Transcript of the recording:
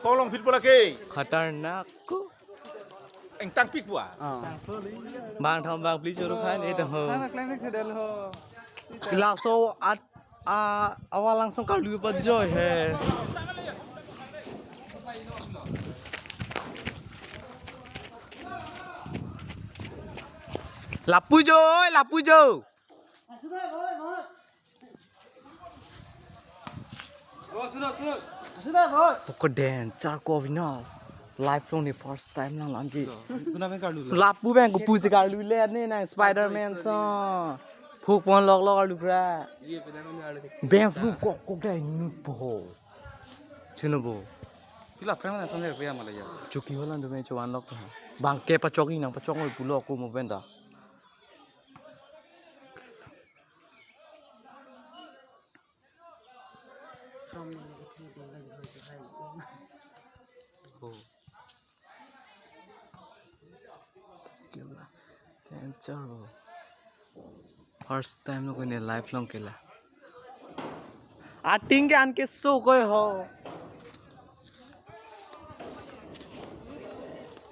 Kau long fit bola ke? खतरनाक को Eng tang pik bua. bang thom bang pli choro khan eta ho Sana climax sedel ho. langsung awal langsung kalau pa joy he lapu jo pokok den charko vinas live from the first time lang lagi lapu bang ko puji kalu le ne na spiderman so phuk pon log kalu pra bang flu kok dai nu bo chuno bo Pila pernah sampai apa ya malah ya. chuki holan do me chuan lok bang ke pa choki nang pa chong oi pulo ko mo benda first time lo कोई ने life long केला आटिंग के आन के सो कोई हो